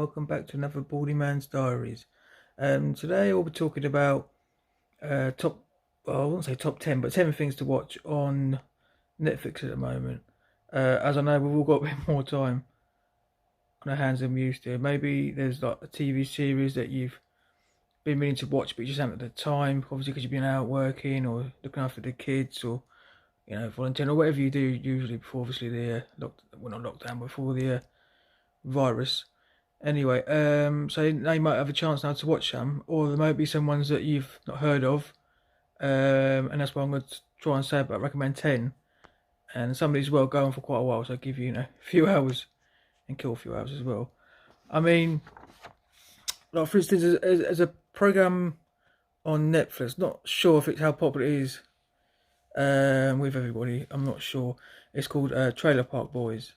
welcome back to another Baldy Man's Diaries. Today we'll be talking about well, I won't say top 10, but 10 things to watch on Netflix at the moment. As I know, we've all got a bit more time on our hands than we used to. Maybe there's like a TV series that you've been meaning to watch, but you just haven't had the time, obviously because you've been out working or looking after the kids or volunteering or whatever you do usually before obviously the not lockdown, before the virus. Anyway, so now you might have a chance now to watch some, or there might be some ones that you've not heard of, and that's what I'm going to try and say about recommend 10. And some of these will go on for quite a while, so I'll give you, a few hours and kill a few hours as well. I mean, like for instance, as a program on Netflix, not sure if it's how popular it is with everybody. I'm not sure. It's called Trailer Park Boys.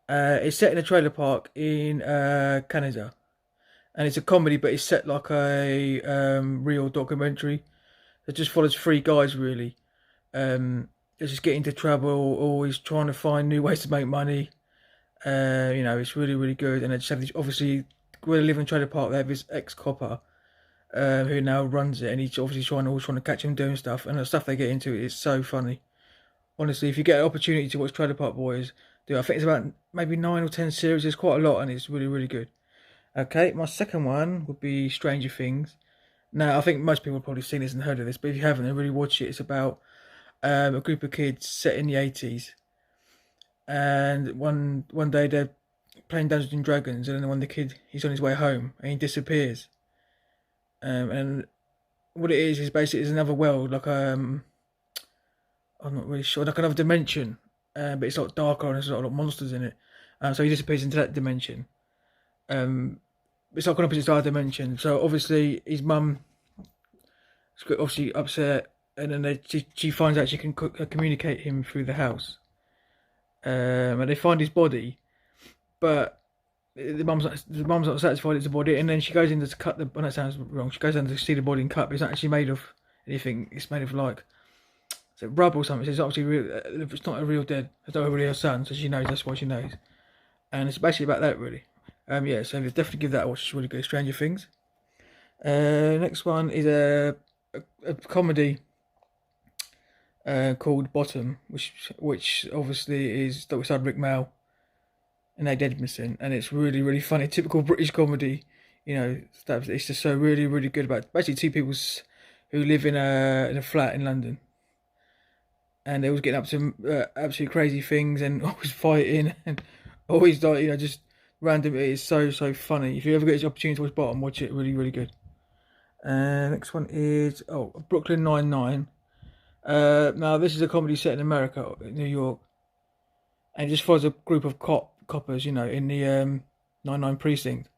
It's set in a trailer park in Canada, and it's a comedy, but it's set like a real documentary. It just follows three guys really. They just get into trouble, always trying to find new ways to make money. It's really good, and they just have this, obviously where they live in a trailer park. They have this ex-copper who now runs it, and he's obviously always trying to catch him doing stuff, and the stuff they get into is so funny. Honestly, if you get an opportunity to watch Trailer Park Boys, I think it's about maybe 9 or 10 series. It's quite a lot, and it's really good. Okay, my second one would be Stranger Things. Now, I think most people have probably seen this and heard of this, but if you haven't, then really watch it. It's about a group of kids set in the 80s, and one day they're playing Dungeons and Dragons, and then one the kid, he's on his way home and he disappears. And what it is basically is another world, like I'm not really sure, like another dimension. But it's a lot darker and there's a lot of monsters in it. So he disappears into that dimension. It's like an opposite side dimension. So obviously his mum is obviously upset, and then she finds out she can communicate him through the house. And they find his body, but the mum's not satisfied it's the body, and then she goes in to cut the. Well, that sounds wrong. She goes in to see the body and cut, but it's not actually made of anything. It's made of like. So rub or something. So it's obviously real. It's not a real dead. It's not really her son, so she knows. That's why she knows. And it's basically about that, really. Yeah. So definitely give that a watch. It's really good. Stranger Things. Next one is a comedy called Bottom, which obviously is that we starred Rick Mail and Nate Edmondson, and it's really funny. Typical British comedy. It's just so really good about basically two people who live in a flat in London. And they always getting up to absolutely crazy things and always fighting and always like just random. It is so funny. If you ever get the opportunity to watch Bottom, watch it. Really good. Next one is Brooklyn Nine-Nine. Now this is a comedy set in America, New York, and it just follows a group of coppers, in the 99 precinct,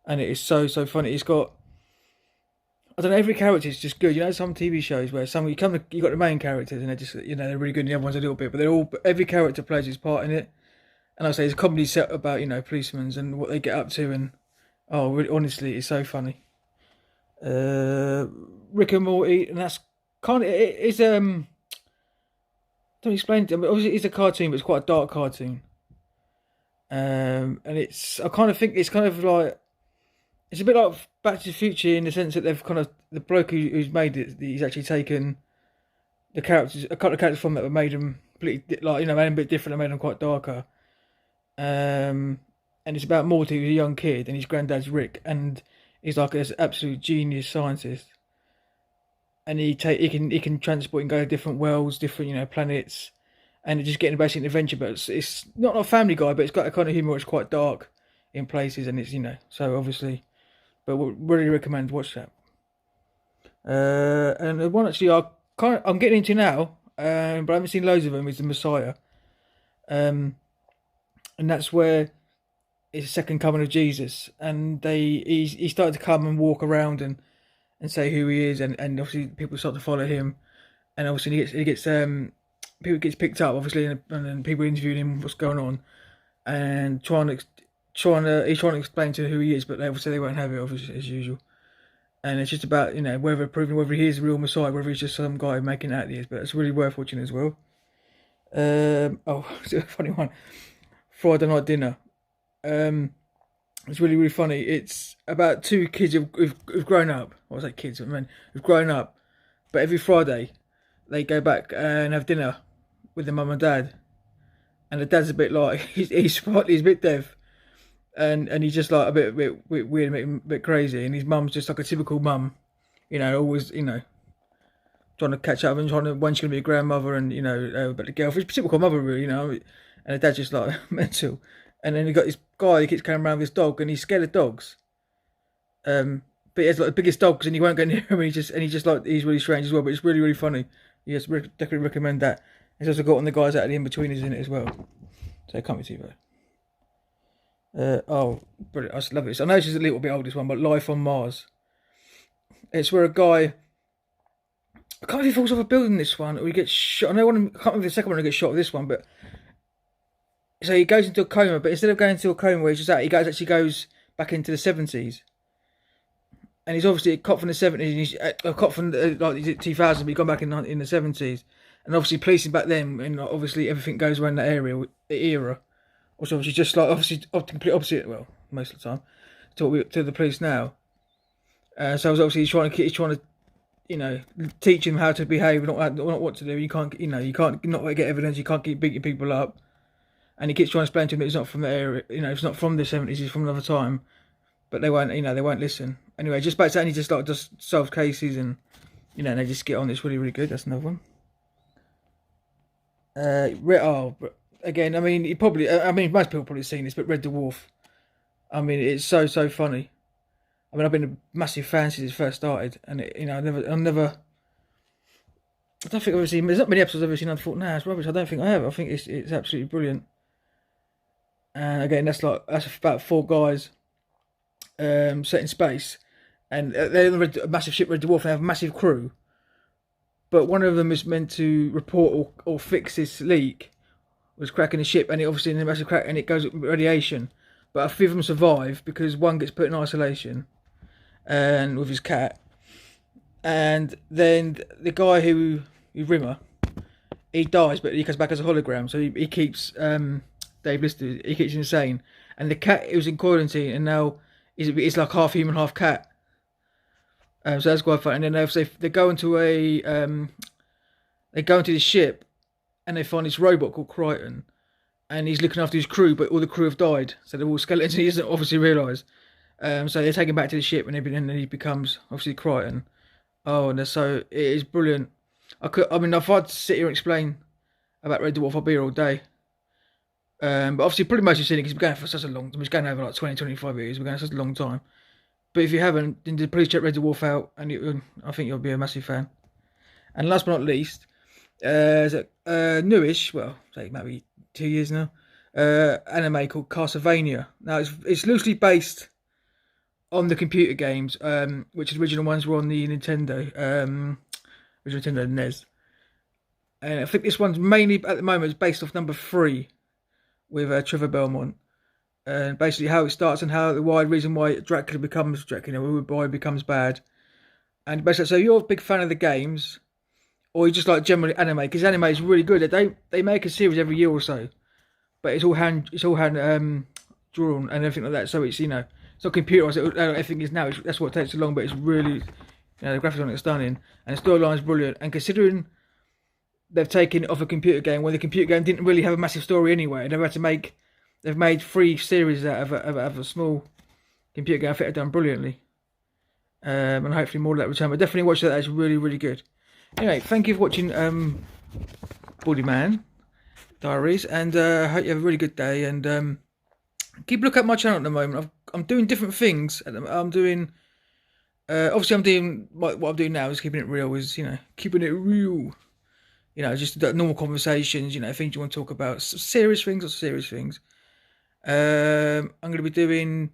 and it is so funny. It's got. I don't know, every character is just good. Some TV shows where you got the main characters and they're just they're really good, and the other ones a little bit, but every character plays his part in it. And I say it's a comedy set about policemen and what they get up to, and really, honestly, it's so funny. Rick and Morty, and that's kind of it's don't explain it. I mean, obviously it's a cartoon, but it's quite a dark cartoon. And I kind of think it's kind of like. It's a bit like Back to the Future in the sense that they've kind of the bloke who's made it. He's actually taken a couple of characters from that that made them completely made them a bit different and made them quite darker. And it's about Morty, who's a young kid, and his granddad's Rick, and he's like this absolute genius scientist. And he can transport and go to different worlds, different planets, and just getting basically an adventure. But it's not a Family Guy, but it's got a kind of humour which is quite dark in places, and it's so obviously. But would really recommend watch that. And the one actually I'm getting into now, but I haven't seen loads of them. Is The Messiah, and that's where it's the second coming of Jesus, and he started to come and walk around and say who he is, and obviously people start to follow him, and obviously he gets people gets picked up obviously, and then people interviewing him what's going on, and he's trying to explain to who he is, but obviously they won't have it, obviously, as usual. And it's just about proving whether he is the real Messiah, whether he's just some guy making out he is. But it's really worth watching as well. It's a funny one. Friday Night Dinner. It's really, really funny. It's about two kids who've grown up. Well, I say kids, I mean, who've grown up. But every Friday, they go back and have dinner with their mum and dad. And the dad's a bit like, he's a bit deaf. And he's just like a bit weird, a bit crazy. And his mum's just like a typical mum. Always, trying to catch up and trying to, when she's going to be a grandmother and, but the girlfriend, typical mother, really, And the dad's just like mental. And then you got this guy who keeps coming around with his dog, and he's scared of dogs. But he has like the biggest dogs, and he won't go near him. And he's really strange as well. But it's really, really funny. Yes, definitely recommend that. He's also got one of the guys out of the in-betweeners in it as well, so it can't be too bad. Oh, brilliant! I just love it. I know this is a little bit old, this one, but Life on Mars. It's where a guy, I can't remember if he falls off a building. This one, or he gets shot. I know one. I can't remember if the second one he gets shot with this one, but. So he goes into a coma, but instead of going into a coma where he's just out, he actually goes back into the 70s. And he's obviously a cop from the 70s, and he's a cop from like 2000, but he's gone back in the 70s. And obviously policing back then, and obviously everything goes around that era. Which obviously just like, obviously complete opposite, well, most of the time, to the police now. So obviously he's trying to, teach him how to behave, not what to do. You can't not get evidence, you can't keep beating people up. And he keeps trying to explain to him that he's not from the area, it's not from the 70s, he's from another time. But they won't listen. Anyway, just back to that, and he just solves cases, and, and they just get on. It's really, really good. That's another one. Again, I mean, most people probably seen this, but Red Dwarf. I mean, it's so, so funny. I mean, I've been a massive fan since it first started, and I don't think I've ever seen, there's not many episodes I've ever seen, I thought, nah, it's rubbish. I don't think I have. I think it's absolutely brilliant. And again, that's about four guys set in space, and they're on a massive ship, Red Dwarf, and they have a massive crew. But one of them is meant to report or fix this leak, was cracking the ship, and it obviously in a massive crack, and it goes up with radiation. But a few of them survive because one gets put in isolation, and with his cat, and then the guy who Rimmer, he dies, but he comes back as a hologram. So he keeps Dave Lister, he keeps insane, and the cat, it was in quarantine, and now it's like half human, half cat. So that's quite fun. And then they go into the ship, and they find this robot called Crichton, and he's looking after his crew, but all the crew have died, so they're all skeletons. And he doesn't obviously realise. So they take him back to the ship, and then he becomes obviously Crichton. Oh, and so it is brilliant. If I'd sit here and explain about Red Dwarf, I'll be here all day. But obviously, pretty much you've seen it because we're going for such a long time. It's going over like 20, 25 years. We're going for such a long time. But if you haven't, then please check Red Dwarf out, and I think you'll be a massive fan. And last but not least, newish, well, say maybe 2 years now, anime called Castlevania. Now it's loosely based on the computer games, which the original ones were on the Nintendo, original Nintendo NES. And I think this one's mainly at the moment is based off number 3 with Trevor Belmont. And basically how it starts and how the wide reason why Dracula becomes Dracula, why he becomes bad. And basically, so you're a big fan of the games, or you just like generally anime, because anime is really good. They make a series every year or so, but it's all hand drawn and everything like that. So it's it's not computerized. Everything is now. That's what takes so long, but it's really the graphics on it are stunning, and the storyline is brilliant. And considering they've taken it off a computer game, when the computer game didn't really have a massive story anyway, they've made 3 series out of a small computer game. I think they've done brilliantly. And hopefully more of that return. But definitely watch that. It's really, really good. Anyway, thank you for watching Baldy Man Diaries, and I hope you have a really good day. And keep a look at my channel at the moment. I'm doing different things. I'm doing obviously I'm doing what I'm doing now is keeping it real. Keeping it real. Just normal conversations. Things you want to talk about, serious things or serious things. I'm going to be doing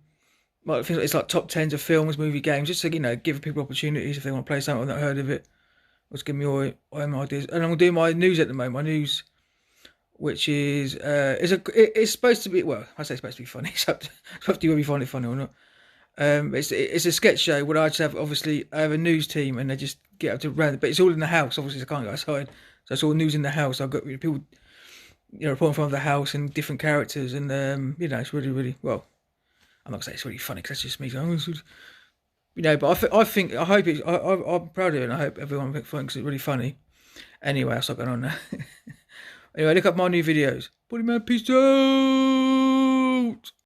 things it's like top 10s of films, movie, games, just to give people opportunities if they want to play something I've not heard of it. Just give me all my ideas. And I'm going to do my news at the moment. My news, which is it's supposed to be, well, I say it's supposed to be funny. It's up to you whether you find it funny or not. It's a sketch show where I have a news team, and they just get up to random, but it's all in the house. Obviously, I can't go outside, so it's all news in the house. I've got people, reporting from the house and different characters, and it's really, really well. I'm not gonna say it's really funny because that's just me. You know, but I hope it's. I'm proud of it, and I hope everyone thinks it's really funny. Anyway, I'll stop going on now. Anyway, look up my new videos. Baldy Man, peace out.